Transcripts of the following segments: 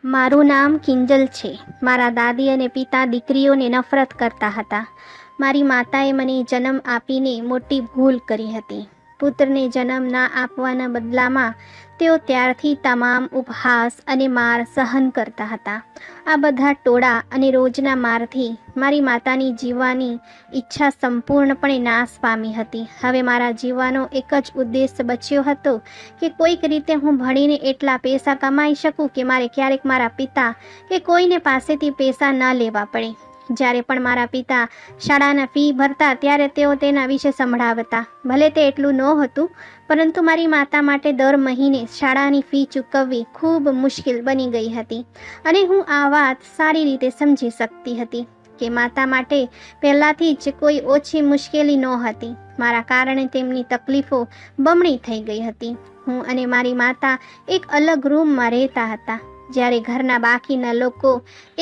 મારું નામ કિંજલ છે. મારા દાદી અને પિતા દીકરીઓને નફરત કરતા હતા. મારી માતાએ મને જન્મ આપીને મોટી ભૂલ કરી હતી. પુત્રને જન્મ ના આપવાના બદલામાં તેઓ ત્યારથી તમામ ઉપહાસ અને માર સહન કરતા હતા. આ બધા ટોળા અને રોજના મારથી મારી માતાની જીવવાની ઈચ્છા સંપૂર્ણપણે નાશ પામી હતી. હવે મારા જીવવાનો એક જ ઉદ્દેશ બચ્યો હતો કે કોઈક રીતે હું ભણીને એટલા પૈસા કમાઈ શકું કે મારે ક્યારેક મારા પિતા કે કોઈને પાસેથી પૈસા ન લેવા પડે. જ્યારે પણ મારા પિતા શાળાના ફી ભરતા ત્યારે તેઓ તેના વિશે સંભળાવતા. ભલે તે એટલું નહોતું, પરંતુ મારી માતા માટે દર મહિને શાળાની ફી ચૂકવવી ખૂબ મુશ્કેલ બની ગઈ હતી અને હું આ વાત સારી રીતે સમજી શકતી હતી કે માતા માટે પહેલાંથી જ કોઈ ઓછી મુશ્કેલી નહોતી. મારા કારણે તેમની તકલીફો બમણી થઈ ગઈ હતી. હું અને મારી માતા એક અલગ રૂમમાં રહેતા હતા. જ્યારે ઘરના બાકીના લોકો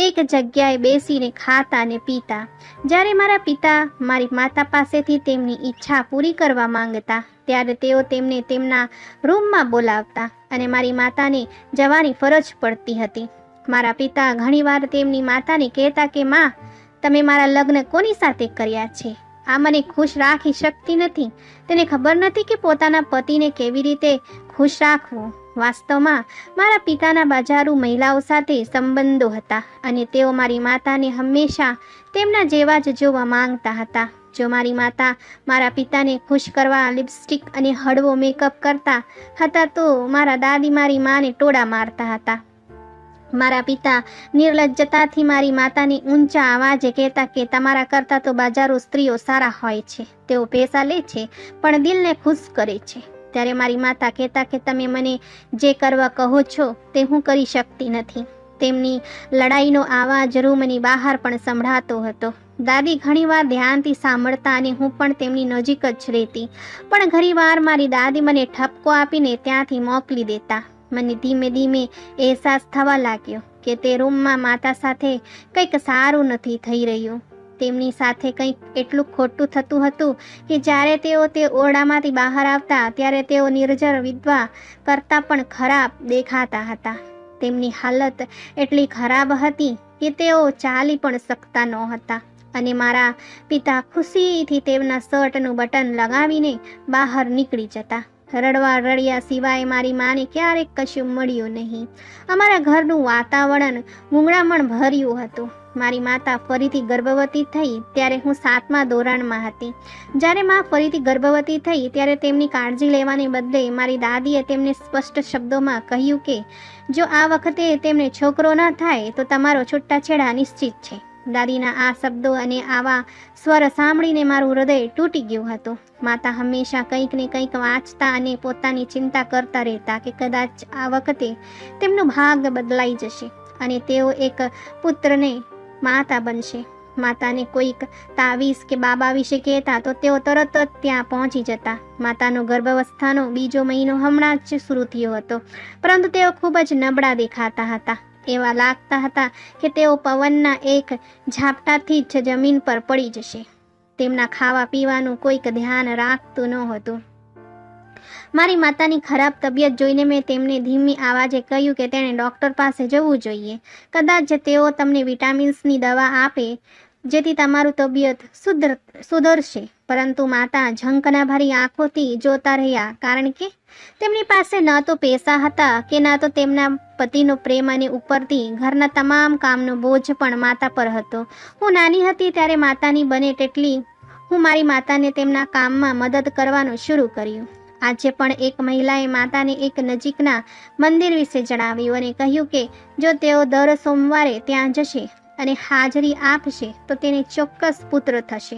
એક જગ્યાએ બેસીને ખાતા અને પીતા. જ્યારે મારા પિતા મારી માતા પાસેથી તેમની ઈચ્છા પૂરી કરવા માંગતા ત્યારે તેઓ તેમને તેમના રૂમમાં બોલાવતા અને મારી માતાને જવાની ફરજ પડતી હતી. મારા પિતા ઘણીવાર તેમની માતાને કહેતા કે માં, તમે મારા લગ્ન કોની સાથે કર્યા છે? આ મને ખુશ રાખી શકતી નથી. તેને ખબર નથી કે પોતાના પતિને કેવી રીતે ખુશ રાખવો. વાસ્તવમાં મારા પિતાના બજારુ મહિલાઓ સાથે સંબંધો હતા અને તેઓ મારી માતાને હંમેશા તેમના જેવા જ જોવા માંગતા હતા. જો મારી માતા મારા પિતાને ખુશ કરવા લિપસ્ટિક અને હળવો મેકઅપ કરતા હતા તો મારા દાદી મારી માને ટોળા મારતા હતા. મારા પિતા નિર્લજ્જતાથી મારી માતાને ઊંચા અવાજે કહેતા કે તમારા કરતાં તો બજારો સ્ત્રીઓ સારા હોય છે. તેઓ પૈસા લે છે પણ દિલને ખુશ કરે છે. ત્યારે મારી માતા કહેતા કે તમે મને જે કરવા કહો છો તે હું કરી શકતી નથી. તેમની લડાઈનો આવાજ રૂમની બહાર પણ સંભળાતો હતો. દાદી ઘણીવાર ધ્યાનથી સાંભળતા અને હું પણ તેમની નજીક જ રહેતી. પણ ઘણીવાર મારી દાદી મને ઠપકો આપીને ત્યાંથી મોકલી દેતા. મને ધીમે ધીમે અહેસાસ થવા લાગ્યો કે તે રૂમમાં માતા સાથે કંઈક સારું નથી થઈ રહ્યું. તેમની સાથે કંઈક એટલું ખોટું થતું હતું કે જ્યારે તેઓ તે ઓરડામાંથી બહાર આવતા ત્યારે તેઓ નિર્જર વિધવા કરતાં પણ ખરાબ દેખાતા હતા. તેમની હાલત એટલી ખરાબ હતી કે તેઓ ચાલી પણ શકતા નહોતા અને મારા પિતા ખુશીથી તેમના શર્ટનું બટન લગાવીને બહાર નીકળી જતા. રડવા રડ્યા સિવાય મારી માને ક્યારેક કશું મળ્યું નહીં. અમારા ઘરનું વાતાવરણ મૂંગળામણ ભર્યું હતું. મારી માતા ફરીથી ગર્ભવતી થઈ ત્યારે હું 7મા ધોરણમાં હતી. જ્યારે મા ફરીથી ગર્ભવતી થઈ ત્યારે તેમની કાળજી લેવાને બદલે મારી દાદીએ તેમને સ્પષ્ટ શબ્દોમાં કહ્યું કે જો આ વખતે તેમને છોકરો ન થાય તો તમારો છૂટાછેડા નિશ્ચિત છે. દાદીના આ શબ્દો અને આવા સ્વર સાંભળીને મારું હૃદય તૂટી ગયું હતું. માતા હંમેશા કંઈક ને કંઈક વાંચતા અને પોતાની ચિંતા કરતા રહેતા કે કદાચ આ વખતે તેમનું ભાગ બદલાઈ જશે અને તેઓ એક પુત્રને માતા બનશે. માતાને કોઈક તાવીસ કે બાબા વિશે કહેતા તો તેઓ તરત જ ત્યાં પહોંચી જતા. માતાનો ગર્ભાવસ્થાનો બીજો મહિનો હમણાં જ શરૂ થયો હતો, પરંતુ તેઓ ખૂબ જ નબળા દેખાતા હતા. એવા લાગતા હતા કે તેઓ પવનના એક ઝાપટાથી જ જમીન પર પડી જશે. તેમના ખાવા પીવાનું કોઈક ધ્યાન રાખતું નહોતું. મારી માતાની ખરાબ તબિયત જોઈને મેં તેમને ધીમી આવાજે કહ્યું કે તેણે ડૉક્ટર પાસે જવું જોઈએ. કદાચ તેઓ તમને વિટામિન્સની દવા આપે જેથી તમારું તબિયત સુધરશે. પરંતુ માતા ઝંકના ભરી આંખોથી જોતા રહ્યા, કારણ કે તેમની પાસે ન તો પૈસા હતા કે ન તો તેમના પતિનો પ્રેમ અને ઉપરથી ઘરના તમામ કામનો બોજ પણ માતા પર હતો. હું નાની હતી ત્યારે માતાની બને તેટલી હું મારી માતાને તેમના કામમાં મદદ કરવાનું શરૂ કર્યું. આજે પણ એક મહિલાએ માતાને એક નજીકના મંદિર વિશે જણાવ્યું અને કહ્યું કે જો તેઓ દર સોમવારે ત્યાં જશે અને હાજરી આપશે તો તેને ચોક્કસ પુત્ર થશે.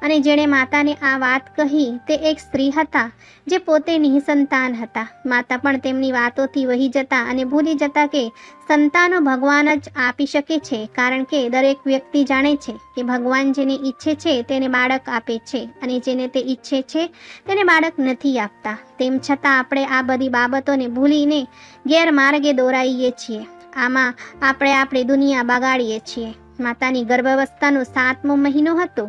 અને જેણે માતાને આ વાત કહી તે એક સ્ત્રી હતા જે પોતે નિસંતાન હતા. માતા પણ તેમની વાતોથી વહી જતા અને ભૂલી જતા કે સંતાનો ભગવાન જ આપી શકે છે, કારણ કે દરેક વ્યક્તિ જાણે છે કે ભગવાન જેને ઈચ્છે છે તેને બાળક આપે છે અને જેને તે ઈચ્છે છે તેને બાળક નથી આપતા. તેમ છતાં આપણે આ બધી બાબતોને ભૂલીને ગેરમાર્ગે દોરાઈએ છીએ. આમાં આપણે આપણી દુનિયા બગાડીએ છીએ. માતાની ગર્ભાવસ્થાનો 7મો મહિનો હતો.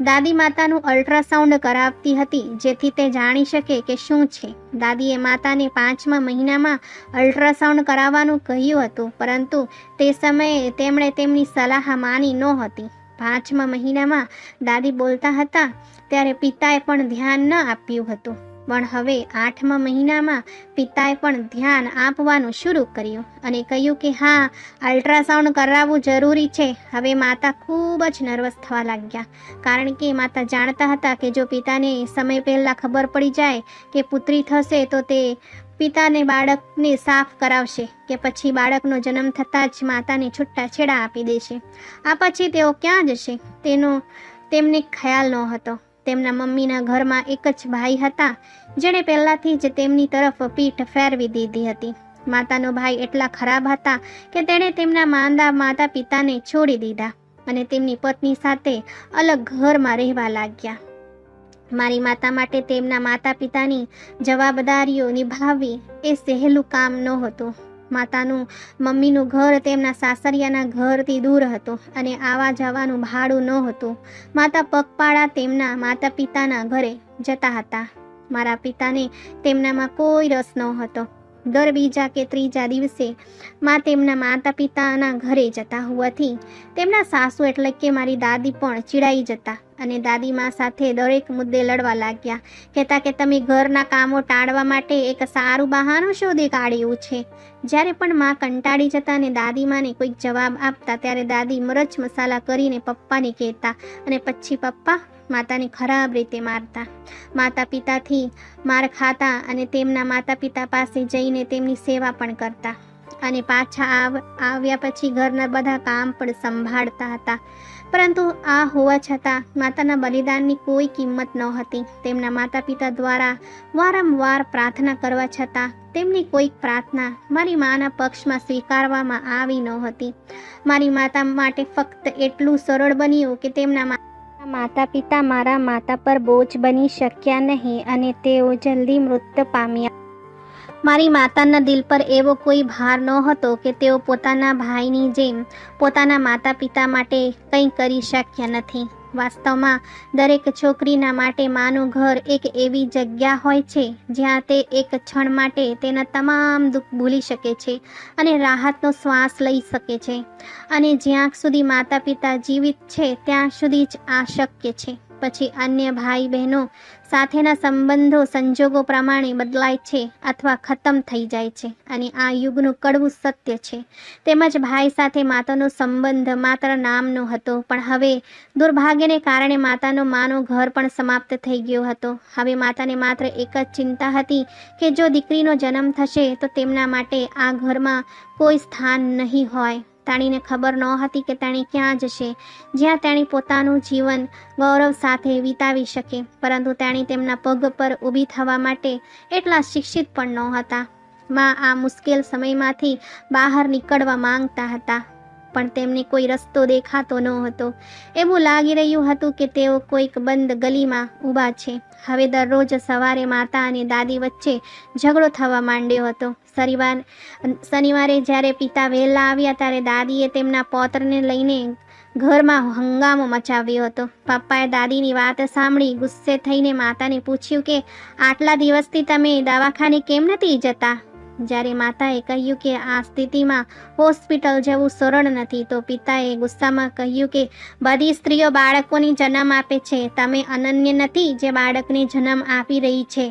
દાદી માતાનું અલ્ટ્રાસાઉન્ડ કરાવતી હતી જેથી તે જાણી શકે કે શું છે. દાદીએ માતાને 5મા મહિનામાં અલ્ટ્રાસાઉન્ડ કરાવવાનું કહ્યું હતું, પરંતુ તે સમયે તેમણે તેમની સલાહ માની નહોતી. 5મા મહિનામાં દાદી બોલતા હતા ત્યારે પિતાએ પણ ધ્યાન ન આપ્યું હતું, પણ હવે 8મા મહિનામાં પિતાએ પણ ધ્યાન આપવાનું શરૂ કર્યું અને કહ્યું કે હા, અલ્ટ્રાસાઉન્ડ કરાવવું જરૂરી છે. હવે માતા ખૂબ જ નર્વસ થવા લાગ્યા, કારણ કે માતા જાણતા હતા કે જો પિતાને સમય પહેલાં ખબર પડી જાય કે પુત્રી થશે તો તે પિતાને બાળકને સાફ કરાવશે કે પછી બાળકનો જન્મ થતાં જ માતાને છૂટાછેડા આપી દેશે. આ પછી તેઓ ક્યાં જશે તેમને ખ્યાલ નહોતો. તેમના મમ્મીના ઘરમાં એક જ ભાઈ હતા જેણે પહેલાંથી જ તેમની તરફ પીઠ ફેરવી દીધી હતી. માતાનો ભાઈ એટલા ખરાબ હતા કે તેણે તેમના માંદા માતા પિતાને છોડી દીધા અને તેમની પત્ની સાથે અલગ ઘરમાં રહેવા લાગ્યા. મારી માતા માટે તેમના માતા પિતાની જવાબદારીઓ નિભાવવી એ સહેલું કામ નહોતું. મમ્મીનું ઘર તેમના સાસરિયાના ઘરથી દૂર હતું અને આવવા જવાનું ભાડું નહોતું. માતા પગપાળા તેમના માતા પિતાના ઘરે જતા હતા. મારા પિતાને તેમનામાં કોઈ રસ નહોતો. દર બીજા કે ત્રીજા દિવસે તેમના માતા પિતાના ઘરે જતા હોવાથી તેમના સાસુ એટલે કે મારી દાદી પણ ચીડાઈ જતા અને દાદીમા સાથે દરેક મુદ્દે લડવા લાગ્યા, કહેતા કે તમે ઘરના કામો ટાળવા માટે એક સારું બહાનું શોધી કાઢ્યું છે. જ્યારે પણ માં કંટાળી જતા અને દાદીમાને કોઈક જવાબ આપતા ત્યારે દાદી મરચ મસાલા કરીને પપ્પાને કહેતા અને પછી પપ્પા માતાને ખરાબ રીતે મારતા. માતા પિતાથી માર ખાતા અને તેમના માતા પિતા પાસે જઈને તેમની સેવા પણ કરતા અને પાછા આવ્યા પછી ઘરના બધા કામ પણ સંભાળતા હતા. પરંતુ આ હોવા છતાં માતાના બલિદાનની કોઈ કિંમત નહોતી. તેમના માતા પિતા દ્વારા વારંવાર પ્રાર્થના કરવા છતાં તેમની કોઈક પ્રાર્થના મારી માના પક્ષમાં સ્વીકારવામાં આવી નહોતી. મારી માતા માટે ફક્ત એટલું સરળ બન્યું કે તેમના માતા પિતા મારા માતા પર બોજ બની શક્યા નહીં અને તેઓ જલ્દી મૃત્યુ પામ્યા. મારી માતાના દિલ પર એવો કોઈ ભાર નહોતો કે તેઓ પોતાના ભાઈની જેમ પોતાના માતા પિતા માટે કંઈ કરી શક્યા નથી. વાસ્તવમાં દરેક છોકરીના માટે માનું ઘર એક એવી જગ્યા હોય છે જ્યાં તે એક ક્ષણ માટે તેના તમામ દુઃખ ભૂલી શકે છે અને રાહતનો શ્વાસ લઈ શકે છે. અને જ્યાં સુધી માતા પિતા જીવિત છે ત્યાં સુધી જ આ શક્ય છે. પછી અન્ય ભાઈ બહેનો સાથેના સંબંધો સંજોગો પ્રમાણે બદલાય છે અથવા ખતમ થઈ જાય છે અને આ યુગનું કડવું સત્ય છે. તેમજ ભાઈ સાથે માતાનો સંબંધ માત્ર નામનો હતો, પણ હવે દુર્ભાગ્યને કારણે માનું ઘર પણ સમાપ્ત થઈ ગયો હતો. હવે માતાને માત્ર એક જ ચિંતા હતી કે જો દીકરીનો જન્મ થશે તો તેમના માટે આ ઘરમાં કોઈ સ્થાન નહીં હોય. તેણીને ખબર નહોતી કે તેણી ક્યાં જશે જ્યાં તેણી પોતાનું જીવન ગૌરવ સાથે વિતાવી શકે, પરંતુ તેણી તેમના પગ પર ઊભી થવા માટે એટલા શિક્ષિત પણ નહોતા. આ મુશ્કેલ સમયમાંથી બહાર નીકળવા માંગતા હતા, પણ તેમને કોઈ રસ્તો દેખાતો ન હતો. એવું લાગી રહ્યું હતું કે તેઓ કોઈક બંધ ગલીમાં ઊભા છે. હવે દરરોજ સવારે માતા અને દાદી વચ્ચે ઝઘડો થવા માંડ્યો હતો. શનિવારે જ્યારે પિતા વહેલા આવ્યા ત્યારે દાદીએ તેમના પૌત્રને લઈને ઘરમાં હંગામો મચાવ્યો હતો. પપ્પાએ દાદીની વાત સાંભળી ગુસ્સે થઈને માતાને પૂછ્યું કે આટલા દિવસથી તમે દવાખાને કેમ નથી જતા? જ્યારે માતાએ કહ્યું કે આ સ્થિતિમાં હોસ્પિટલ જવું સરળ નથી, તો પિતાએ ગુસ્સામાં કહ્યું કે બધી સ્ત્રીઓ બાળકોને જન્મ આપે છે, તમે અનન્ય નથી જે બાળકને જન્મ આપી રહી છે.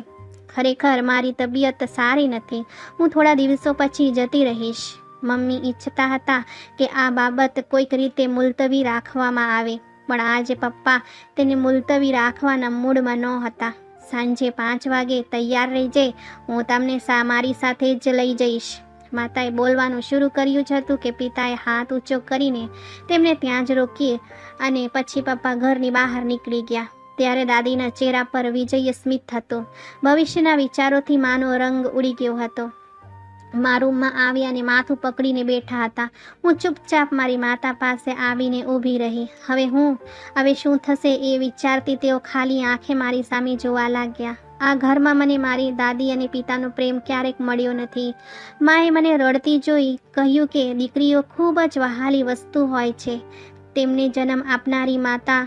ખરેખર મારી તબિયત સારી નથી, હું થોડા દિવસો પછી જતી રહીશ. મમ્મી ઈચ્છતા હતા કે આ બાબત કોઈક રીતે મુલતવી રાખવામાં આવે, પણ આજે પપ્પા તેને મુલતવી રાખવાના મૂડમાં નહોતા. સાંજે 5 વાગે તૈયાર રહેજે, હું તમને મારી સાથે જ લઈ જઈશ. માતાએ બોલવાનું શરૂ કર્યું જ હતું કે પિતાએ હાથ ઊંચો કરીને તેમને ત્યાં જ રોકી અને પછી પપ્પા ઘરની બહાર નીકળી ગયા. ત્યારે દાદીના ચહેરા પર વિજય સ્મિત હતો. ભવિષ્યના વિચારોથી માનો રંગ ઉડી ગયો હતો. રૂમમાં આવી અને માથું પકડીને બેઠા હતા. હું ચૂપચાપ મારી માતા પાસે આવીને ઊભી રહી. હવે શું થશે એ વિચારતી તેઓ ખાલી આંખે મારી સામે જોવા લાગ્યા. આ ઘરમાં મને મારી દાદી અને પિતાનો પ્રેમ ક્યારેક મળ્યો નથી. માએ મને રડતી જોઈ કહ્યું કે દીકરીઓ ખૂબ જ વહાલી વસ્તુ હોય છે. તેમને જન્મ આપનારી માતા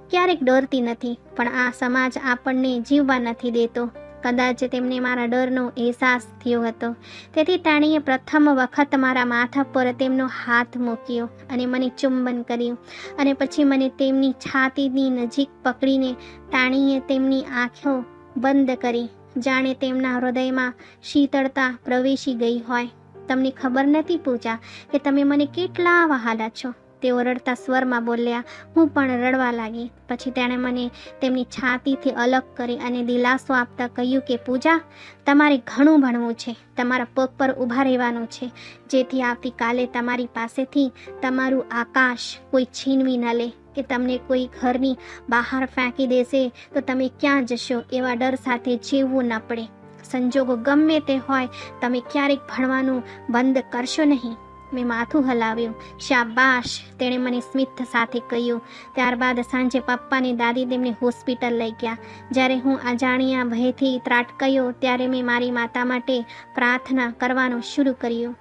ક્યારેક ડરતી નથી, પણ આ સમાજ આપણને જીવવા નથી દેતો. કદાચ તેમને મારા ડરનો અહેસાસ થયો હતો, તેથી તેણીએ પ્રથમ વખત મારા માથા પર તેમનો હાથ મૂક્યો અને મને ચુંબન કર્યું, અને પછી મને તેમની છાતીની નજીક પકડીને તેણીએ તેમની આંખો બંધ કરી, જાણે તેમના હૃદયમાં શીતળતા પ્રવેશી ગઈ હોય. તમને ખબર નથી પૂજા કે તમે મને કેટલા વહાલા છો, તેઓ રડતા સ્વરમાં બોલ્યા. હું પણ રડવા લાગી. પછી તેણે મને તેમની છાતીથી અલગ કરી અને દિલાસો આપતા કહ્યું કે પૂજા, તમારે ઘણું ભણવું છે, તમારા પગ પર ઊભા રહેવાનું છે, જેથી આવતીકાલે તમારી પાસેથી તમારું આકાશ કોઈ છીનવી ન લે, કે તમને કોઈ ઘરની બહાર ફેંકી દેશે તો તમે ક્યાં જશો એવા ડર સાથે જીવવું ન પડે. સંજોગો ગમે તે હોય, તમે ક્યારેક ભણવાનું બંધ કરશો નહીં. મેં માથું હલાવ્યું. શાબાશ, તેણે મને સ્મિત સાથે કહ્યું. ત્યારબાદ સાંજે પપ્પા અને દાદી તેમને હોસ્પિટલ લઈ ગયા. જ્યારે હું અજાણ્યા ભયથી ત્રાટક્યો, ત્યારે મેં મારી માતા માટે પ્રાર્થના કરવાનું શરૂ કર્યું.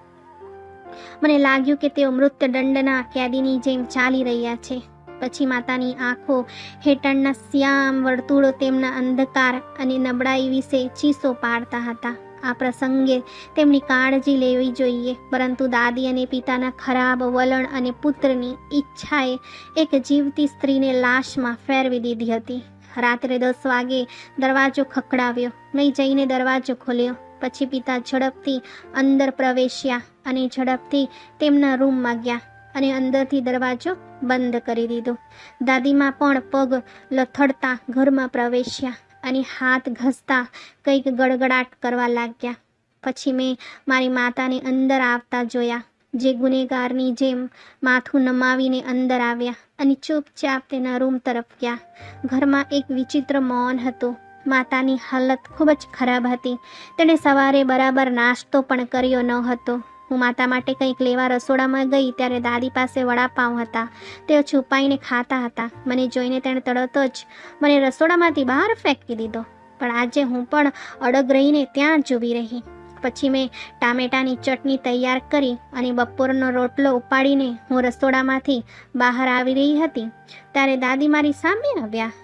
મને લાગ્યું કે તેઓ મૃત્યુદંડના કેદીની જેમ ચાલી રહ્યા છે. પછી માતાની આંખો હેઠળના શ્યામ વર્તુળો તેમના અંધકાર અને નબળાઈ વિશે ચીસો પાડતા હતા. આ પ્રસંગે તેમની કાળજી લેવી જોઈએ, પરંતુ દાદી અને પિતાના ખરાબ વલણ અને પુત્રની ઈચ્છાએ એક જીવતી સ્ત્રીને લાશમાં ફેરવી દીધી હતી. રાત્રે 10 વાગે દરવાજો ખખડાવ્યો. મેં જઈને દરવાજો ખોલ્યો. પછી પિતા ઝડપથી અંદર પ્રવેશ્યા અને ઝડપથી તેમના રૂમમાં ગયા અને અંદરથી દરવાજો બંધ કરી દીધો. દાદીમાં પણ પગ લથડતા ઘરમાં પ્રવેશ્યા અને હાથ ઘસતા કંઈક ગડગડાટ કરવા લાગ્યા. પછી મેં મારી માતાને અંદર આવતા જોયા, જે ગુનેગારની જેમ માથું નમાવીને અંદર આવ્યા અને ચૂપચાપ તેના રૂમ તરફ ગયા. ઘરમાં એક વિચિત્ર મૌન હતું. માતાની હાલત ખૂબ જ ખરાબ હતી. તેણે સવારે બરાબર નાસ્તો પણ કર્યો ન હતો. હું માતા માટે કંઈક લેવા રસોડામાં ગઈ ત્યારે દાદી પાસે વડાપાઉં હતા. તેઓ છુપાઈને ખાતા હતા. મને જોઈને તેણે તરત જ મને રસોડામાંથી બહાર ફેંકી દીધો. પણ આજે હું પણ અડગ રહીને ત્યાં જ ઊભી રહી. પછી મેં ટામેટાની ચટણી તૈયાર કરી અને બપોરનો રોટલો ઉપાડીને હું રસોડામાંથી બહાર આવી રહી હતી, ત્યારે દાદી મારી સામે આવ્યા.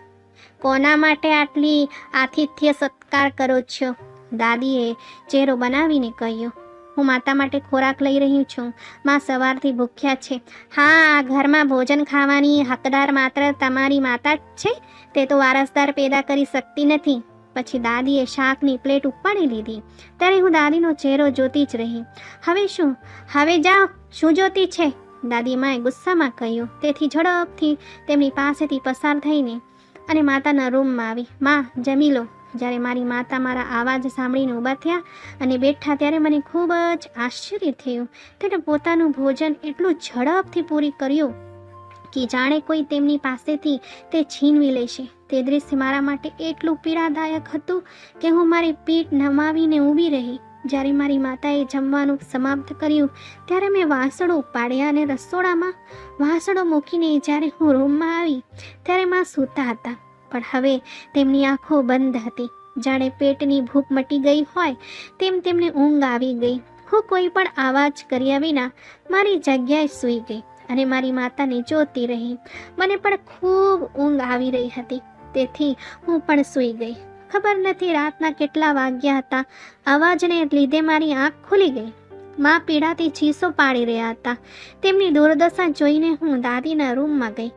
કોના માટે આટલી આતિથ્ય સત્કાર કરો છો? દાદીએ ચહેરો બનાવીને કહ્યું. હું માતા માટે ખોરાક લઈ રહી છું. માં સવારથી ભૂખ્યા છે. હા, આ ઘરમાં ભોજન ખાવાની હકદાર માત્ર તમારી માતા જ છે. તે તો વારસદાર પેદા કરી શકતી નથી. પછી દાદીએ શાકની પ્લેટ ઉપાડી લીધી. ત્યારે હું દાદીનો ચહેરો જોતી જ રહી. હવે શું? હવે જાઓ, શું જોતી છે? દાદીમાએ ગુસ્સામાં કહ્યું. તેથી ઝડપથી તેમની પાસેથી પસાર થઈને અને માતાના રૂમમાં આવી. માં, જમી લો. જ્યારે મારી માતા મારા આવાજ સાંભળીને ઊભા થયા અને બેઠા, ત્યારે મને ખૂબ જ આશ્ચર્ય થયું. તેણે પોતાનું ભોજન એટલું ઝડપથી પૂરી કર્યું કે જાણે કોઈ તેમની પાસેથી તે છીનવી લેશે. તે દૃશ્ય મારા માટે એટલું પીડાદાયક હતું કે હું મારી પીઠ નમાવીને ઊભી રહી. જ્યારે મારી માતાએ જમવાનું સમાપ્ત કર્યું, ત્યારે મેં વાસણો ઉપાડ્યા અને રસોડામાં વાસણો મૂકીને જ્યારે હું રૂમમાં આવી, ત્યારે માં સૂતા હતા. પણ હવે તેમની આંખો બંધ હતી. જાણે પેટની ભૂખ મટી ગઈ હોય તેમ તેમને ઊંઘ આવી ગઈ. હું કોઈ પણ અવાજ કર્યા વિના મારી જગ્યાએ સૂઈ ગઈ અને મારી માતાને જોતી રહી. મને પણ ખૂબ ઊંઘ આવી રહી હતી, તેથી હું પણ સૂઈ ગઈ. ખબર નથી રાતના કેટલા વાગ્યા હતા. અવાજને લીધે મારી આંખ ખુલી ગઈ. માં પીડાથી ચીસો પાડી રહ્યા હતા. તેમની દુર્દશા જોઈને હું દાદીના રૂમમાં ગઈ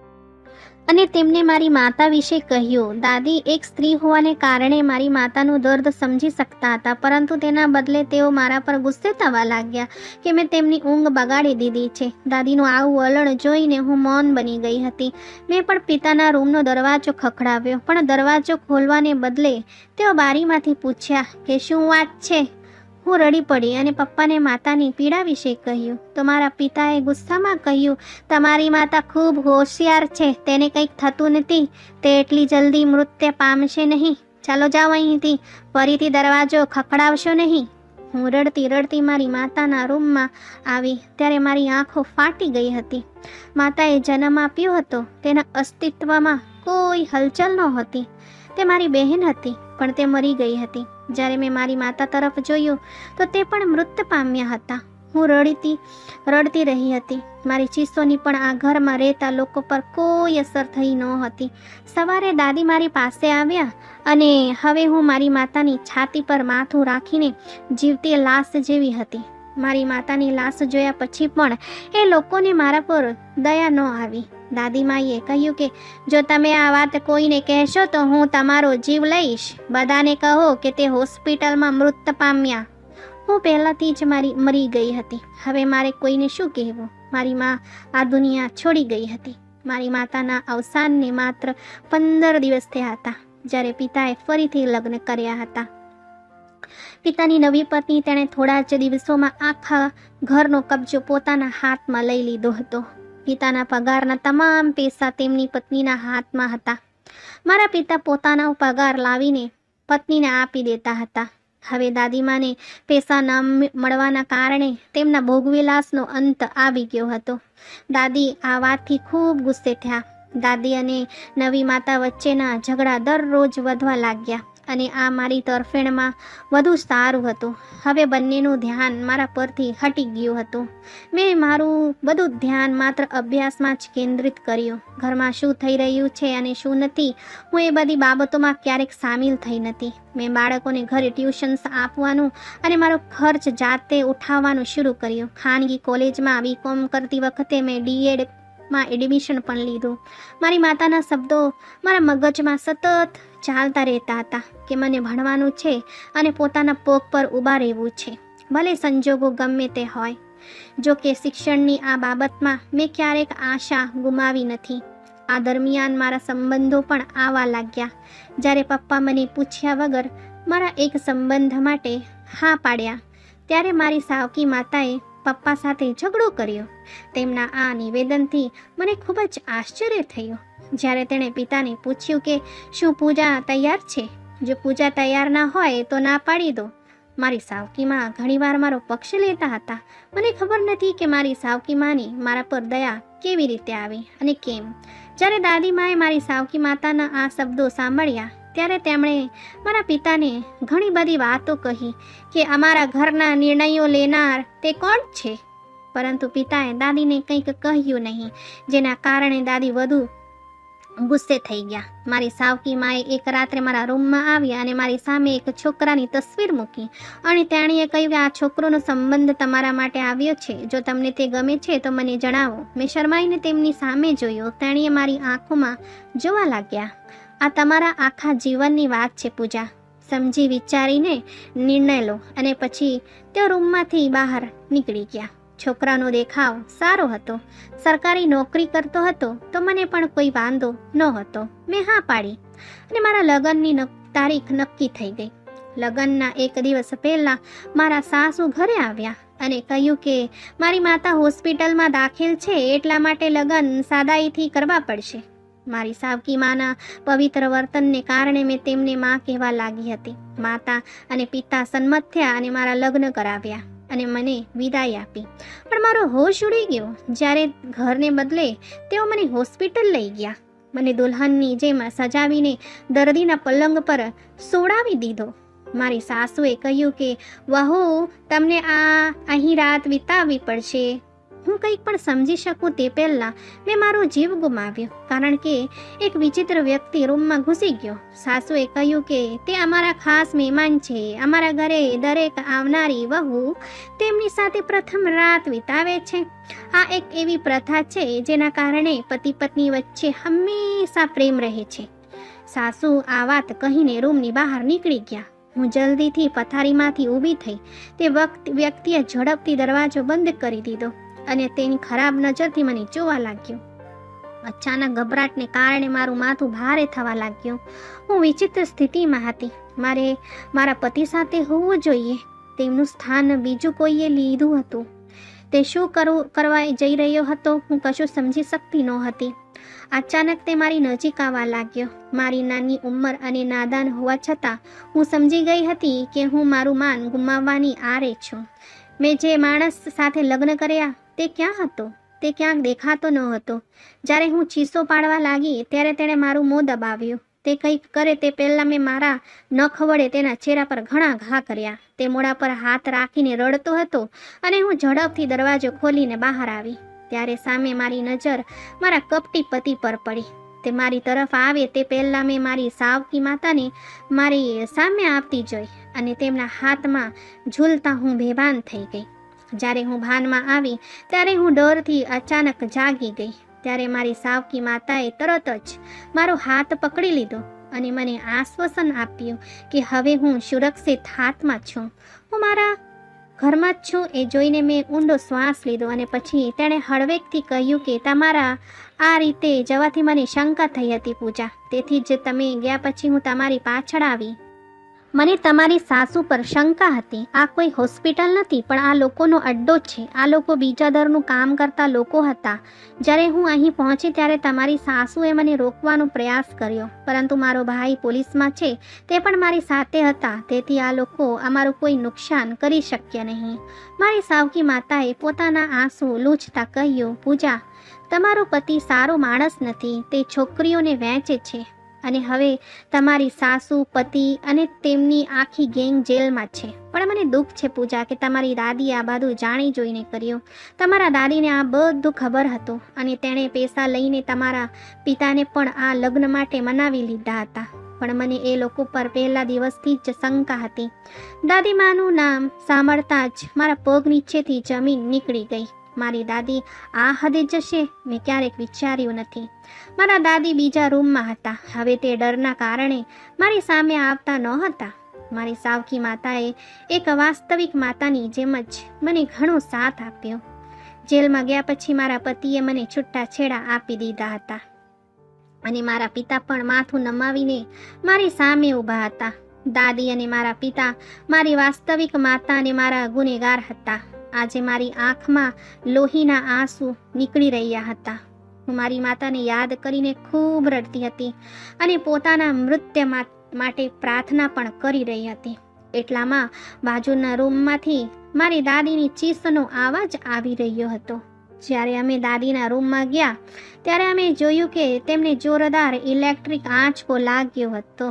અને તેમને મારી માતા વિશે કહ્યું. દાદી એક સ્ત્રી હોવાને કારણે મારી માતાનું દર્દ સમજી શકતા હતા, પરંતુ તેના બદલે તેઓ મારા પર ગુસ્સે થવા લાગ્યા કે મેં તેમની ઊંઘ બગાડી દીધી છે. દાદીનું આવું વલણ જોઈને હું મૌન બની ગઈ હતી. મેં પણ પિતાના રૂમનો દરવાજો ખખડાવ્યો, પણ દરવાજો ખોલવાને બદલે તેઓ બારીમાંથી પૂછ્યા કે શું વાત છે. હું રડી પડી અને પપ્પાને માતાની પીડા વિશે કહ્યું. તો મારા પિતાએ ગુસ્સામાં કહ્યું, તમારી માતા ખૂબ હોશિયાર છે. તેને કંઈક થતું નથી. તે એટલી જલ્દી મૃત્યુ પામશે નહીં. ચાલો જાઓ અહીંથી. ફરીથી દરવાજો ખખડાવશો નહીં. હું રડતી રડતી મારી માતાના રૂમમાં આવી ત્યારે મારી આંખો ફાટી ગઈ હતી. માતાએ જન્મ આપ્યો હતો. તેના અસ્તિત્વમાં કોઈ હલચલ નહોતી. તે મારી બહેન હતી, પણ તે મરી ગઈ હતી. જ્યારે મેં મારી માતા તરફ જોયું તો તે પણ મૃત્યુ પામ્યા હતા. હું રડતી રહી હતી. મારી ચીસોની પણ આ ઘરમાં રહેતા લોકો પર કોઈ અસર થઈ નહોતી. સવારે દાદી મારી પાસે આવ્યા અને હવે હું મારી માતાની છાતી પર માથું રાખીને જીવતી લાશ જેવી હતી. મારી માતાની લાશ જોયા પછી પણ એ લોકોને મારા પર દયા ન આવી. દાદીમાએ કહ્યું કે જો તમે આ વાત કોઈને કહેશો તો હું તમારો જીવ લઈશ. બધાને કહો કે તે હોસ્પિટલમાં મૃત પામ્યા. હું પહેલાંથી જ મરી ગઈ હતી. હવે મારે કોઈને શું કહેવું? મારી મા આ દુનિયા છોડી ગઈ હતી. મારી માતાના અવસાનને માત્ર 15 દિવસ થયા હતા જ્યારે પિતાએ ફરીથી લગ્ન કર્યા હતા. પિતાની નવી પત્ની તેણે થોડા જ દિવસોમાં આખા ઘરનો કબજો પોતાના હાથમાં લઈ લીધો હતો. પિતાના પગારના તમામ પૈસા તેમની પત્નીના હાથમાં હતા. મારા પિતા પોતાનો પગાર લાવીને પત્નીને આપી દેતા હતા. હવે દાદીમાને પૈસા ન મળવાના કારણે તેમના ભોગવિલાસનો અંત આવી ગયો હતો. દાદી આ વાતથી ખૂબ ગુસ્સે થયા. દાદી અને નવી માતા વચ્ચેના ઝઘડા દરરોજ વધવા લાગ્યા અને આ મારી તરફેણમાં વધુ સારું હતું. હવે બંનેનું ધ્યાન મારા પરથી હટી ગયું હતું. મેં મારું બધું ધ્યાન માત્ર અભ્યાસમાં જ કેન્દ્રિત કર્યું. ઘરમાં શું થઈ રહ્યું છે અને શું નથી, હું એ બધી બાબતોમાં ક્યારેક સામેલ થઈ નથી. મેં બાળકોને ઘરે ટ્યુશન્સ આપવાનું અને મારો ખર્ચ જાતે ઉઠાવવાનું શરૂ કર્યું. ખાનગી કોલેજમાં બીકોમ કરતી વખતે મેં DEDમાં એડમિશન પણ લીધું. મારી માતાના શબ્દો મારા મગજમાં સતત ચાલતા રહેતા હતા કે મને ભણવાનું છે અને પોતાના પગ પર ઊભા રહેવું છે, ભલે સંજોગો ગમે તે હોય. જો કે શિક્ષણની આ બાબતમાં મેં ક્યારેક આશા ગુમાવી નથી. આ દરમિયાન મારા સંબંધો પણ આવવા લાગ્યા. જ્યારે પપ્પા મને પૂછ્યા વગર મારા એક સંબંધ માટે હા પાડ્યા ત્યારે મારી સાવકી માતાએ પપ્પા સાથે ઝઘડો કર્યો. તેમના આ નિવેદનથી મને ખૂબ જ આશ્ચર્ય થયું. જ્યારે તેણે પિતાને પૂછ્યું કે શું પૂજા તૈયાર છે? જો પૂજા તૈયાર ના હોય તો ના પાડી દો. મારી સાવકીમાં ઘણીવાર મારો પક્ષ લેતા હતા. મને ખબર નથી કે મારી સાવકી માની મારા પર દયા કેવી રીતે આવી અને કેમ. જ્યારે દાદીમાએ મારી સાવકી માતાના આ શબ્દો સાંભળ્યા ત્યારે તેમણે મારા પિતાને ઘણી બધી વાતો કહી કે અમારા ઘરના નિર્ણયો લેનાર તે કોણ છે. પરંતુ પિતાએ દાદીને કંઈક કહ્યું નહીં, જેના કારણે દાદી વધુ ગુસ્સે થઈ ગયા. મારી સાવકી માએ એક રાત્રે મારા રૂમમાં આવ્યા અને મારી સામે એક છોકરાની તસવીર મૂકી અને તેણીએ કહ્યું કે આ છોકરોનો સંબંધ તમારા માટે આવ્યો છે. જો તમને તે ગમે છે તો મને જણાવો. મેં શરમાઈને તેમની સામે જોયો. તેણીએ મારી આંખોમાં જોવા લાગ્યા. આ તમારા આખા જીવનની વાત છે પૂજા. સમજી વિચારીને નિર્ણય લો. અને પછી તે રૂમમાંથી બહાર નીકળી ગયા. છોકરાનો દેખાવ સારો હતો. સરકારી નોકરી કરતો હતો તો મને પણ કોઈ વાંધો ન હતો. મેં હા પાડી અને મારા લગ્નની તારીખ નક્કી થઈ ગઈ. લગ્નના એક દિવસ પહેલાં મારા સાસુ ઘરે આવ્યા અને કહ્યું કે મારી માતા હોસ્પિટલમાં દાખલ છે એટલા માટે લગ્ન સાદાઈથી કરવા પડશે. મારી સાવકી માના પવિત્ર વર્તનને કારણે મેં તેમને માં કહેવા લાગી હતી. માતા અને પિતા સંમત થયા અને મારા લગ્ન કરાવ્યા અને મને વિદાય આપી. પણ મારો હોશ ઉડી ગયો જ્યારે ઘરને બદલે તેઓ મને હોસ્પિટલ લઈ ગયા. મને દુલ્હનની જેમ સજાવીને દર્દીના પલંગ પર સોડાવી દીધો. મારી સાસુએ કહ્યું કે વહુ તમને અહીં રાત વિતાવવી પડશે. હું કંઈક પણ સમજી શકું તે પહેલાં મેં મારો જીવ ગુમાવ્યો, કારણ કે એક વિચિત્ર વ્યક્તિ રૂમમાં ઘૂસી ગયો. સાસુએ કહ્યું કે તે અમારા ખાસ મહેમાન છે. અમારા ઘરે દરેક આવનારી વહુ તેમની સાથે પ્રથમ રાત વિતાવે છે. આ એક એવી પ્રથા છે જેના કારણે પતિ પત્ની વચ્ચે હંમેશા પ્રેમ રહે છે. સાસુ આ વાત કહીને રૂમની બહાર નીકળી ગયા. હું જલ્દીથી પથારીમાંથી ઊભી થઈ. તે વ્યક્તિએ ઝડપથી દરવાજો બંધ કરી દીધો અને તેની ખરાબ નજરથી મને જોવા લાગ્યો. અચાનક ગભરાટને કારણે મારું માથું ભારે થવા લાગ્યું. હું વિચિત્ર સ્થિતિમાં હતી. મારે મારા પતિ સાથે હોવું જોઈએ. તેમનું સ્થાન બીજું કોઈએ લીધું હતું. તે શું કરવા જઈ રહ્યો હતો હું કશું સમજી શકતી નહોતી. અચાનક તે મારી નજીક આવવા લાગ્યો. મારી નાની ઉંમર અને નાદાન હોવા છતાં હું સમજી ગઈ હતી કે હું મારું માન ગુમાવવાની આરે છું. મેં જે માણસ સાથે લગ્ન કર્યા તે ક્યાં હતો? તે ક્યાંક દેખાતો ન હતો. જ્યારે હું ચીસો પાડવા લાગી ત્યારે તેણે મારું મોં દબાવ્યું. તે કંઈક કરે તે પહેલાં મેં મારા નખ વડે તેના ચહેરા પર ઘણા ઘા કર્યા. તે મોઢા પર હાથ રાખીને રડતો હતો અને હું ઝડપથી દરવાજો ખોલીને બહાર આવી. ત્યારે સામે મારી નજર મારા કપટી પતિ પર પડી. તે મારી તરફ આવે તે પહેલાં મેં મારી સાવકી માતાને મારી સામે આવતી જોઈ અને તેમના હાથમાં ઝૂલતા હું બેભાન થઈ ગઈ. જ્યારે હું ભાનમાં આવી ત્યારે હું ડરથી અચાનક જાગી ગઈ. ત્યારે મારી સાવકી માતાએ તરત જ મારો હાથ પકડી લીધો અને મને આશ્વાસન આપ્યું કે હવે હું સુરક્ષિત હાથમાં છું, હું મારા ઘરમાં જ છું. એ જોઈને મેં ઊંડો શ્વાસ લીધો અને પછી તેણે હળવેકથી કહ્યું કે તમારા આ રીતે જવાથી મને શંકા થઈ હતી પૂજા, તેથી જ તમે ગયા પછી હું તમારી પાછળ આવી. મને તમારી સાસુ પર શંકા હતી. આ કોઈ હોસ્પિટલ નથી પણ આ લોકોનો અડ્ડો છે. આ લોકો બીજા દરનું કામ કરતા લોકો હતા. જ્યારે હું અહીં પહોંચી ત્યારે તમારી સાસુએ મને રોકવાનો પ્રયાસ કર્યો, પરંતુ મારો ભાઈ પોલીસમાં છે, તે પણ મારી સાથે હતા, તેથી આ લોકો અમારું કોઈ નુકસાન કરી શક્યા નહીં. મારી સાવકી માતાએ પોતાના આંસુ લૂછતા કહ્યું, પૂજા, તમારો પતિ સારો માણસ નથી, તે છોકરીઓને વહેંચે છે અને હવે તમારી સાસુ, પતિ અને તેમની આખી ગેંગ જેલમાં છે. પણ મને દુઃખ છે પૂજા કે તમારી દાદીએ આ બધું જાણી જોઈને કર્યું. તમારા દાદીને આ બધું ખબર હતું અને તેણે પૈસા લઈને તમારા પિતાને પણ આ લગ્ન માટે મનાવી લીધા હતા. પણ મને એ લોકો પર પહેલા દિવસથી જ શંકા હતી. દાદીમાનું નામ સાંભળતા જ મારા પગ નીચેથી જમીન નીકળી ગઈ. મારી દાદી આ હદે જશે મેં ક્યારેક વિચાર્યું નથી. મારા દાદી બીજા રૂમમાં હતા. હવે તે ડરના કારણે મારી સામે આવતા ન હતા. મારી સાવકી માતાએ એક વાસ્તવિક માતાની જેમ જ મને ઘણો સાથ આપ્યો. જેલમાં ગયા પછી મારા પતિએ મને છૂટાછેડા આપી દીધા હતા અને મારા પિતા પણ માથું નમાવીને મારી સામે ઊભા હતા. દાદી અને મારા પિતા મારી વાસ્તવિક માતા અને મારા ગુનેગાર હતા. આજે મારી આંખમાં લોહીના આંસુ નીકળી રહ્યા હતા. હું મારી માતાને યાદ કરીને ખૂબ રડતી હતી અને પોતાના મૃત્યુ માટે પ્રાર્થના પણ કરી રહી હતી. એટલામાં બાજુના રૂમમાંથી મારી દાદીની ચીસનો અવાજ આવી રહ્યો હતો. જ્યારે અમે દાદીના રૂમમાં ગયા ત્યારે અમે જોયું કે તેમને જોરદાર ઇલેક્ટ્રિક આંચકો લાગ્યો હતો.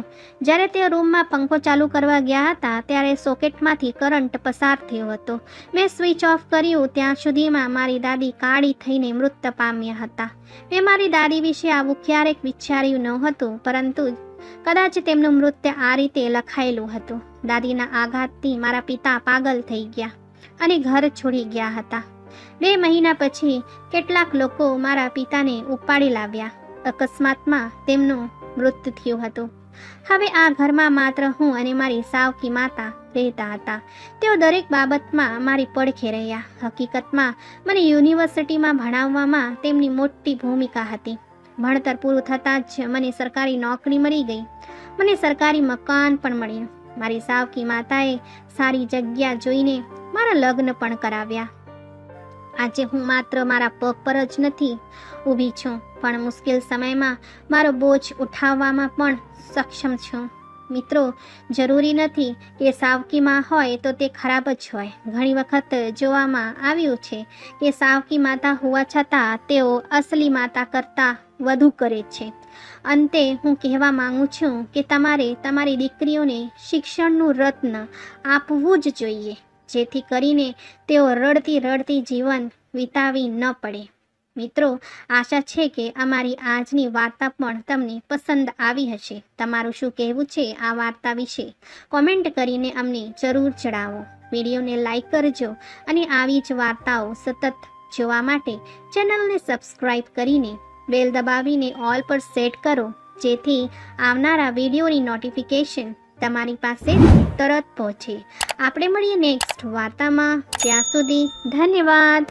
જ્યારે તે રૂમમાં પંખો ચાલુ કરવા ગયા હતા ત્યારે સોકેટમાંથી કરંટ પસાર થયો હતો. મેં સ્વિચ ઓફ કર્યું ત્યાં સુધીમાં મારી દાદી કાળી થઈને મૃત્યુ પામ્યા હતા. મેં મારી દાદી વિશે આવું ક્યારેક વિચાર્યું ન હતું, પરંતુ કદાચ તેમનું મૃત્યુ આ રીતે લખાયેલું હતું. દાદીના આઘાતથી મારા પિતા પાગલ થઈ ગયા અને ઘર છોડી ગયા હતા. 2 મહિના પછી કેટલાક લોકો મારા પિતાને ઉપાડી લાવ્યા. અકસ્માતમાં તેમનું મૃત્યુ થયું હતું. હવે આ ઘરમાં માત્ર હું અને મારી સાવકી માતા રહેતા હતા. તેઓ દરેક બાબતમાં મારી પડખે રહ્યા. હકીકતમાં મને યુનિવર્સિટીમાં ભણાવવામાં તેમની મોટી ભૂમિકા હતી. ભણતર પૂરું થતાં જ મને સરકારી નોકરી મળી ગઈ. મને સરકારી મકાન પણ મળ્યું. મારી સાવકી માતાએ સારી જગ્યા જોઈને મારા લગ્ન પણ કરાવ્યા. આજે હું માત્ર મારા પગ પર જ નથી ઊભી છું, પણ મુશ્કેલ સમયમાં મારો બોજ ઉઠાવવામાં પણ સક્ષમ છું. મિત્રો, જરૂરી નથી કે સાવકીમાં હોય તો તે ખરાબ જ હોય. ઘણી વખત જોવામાં આવ્યું છે કે સાવકી માતા હોવા છતાં તેઓ અસલી માતા કરતાં વધુ કરે છે. અંતે હું કહેવા માંગુ છું કે તમારે તમારી દીકરીઓને શિક્ષણનું રત્ન આપવું જ જોઈએ, જેથી કરીને તેઓ રડતી રડતી જીવન વિતાવી ન પડે. મિત્રો, આશા છે કે અમારી આજની વાર્તા પણ તમને પસંદ આવી હશે. તમારું શું કહેવું છે આ વાર્તા વિશે કોમેન્ટ કરીને અમને જરૂર જણાવો. વિડીયોને લાઈક કરજો અને આવી જ વાર્તાઓ સતત જોવા માટે ચેનલને સબસ્ક્રાઈબ કરીને બેલ દબાવીને ઓલ પર સેટ કરો, જેથી આવનારા વિડીયોની નોટિફિકેશન તમારી પાસે તરત પહોંચે. આપણે મળીએ નેક્સ્ટ વાર્તામાં. ત્યાં સુધી ધન્યવાદ.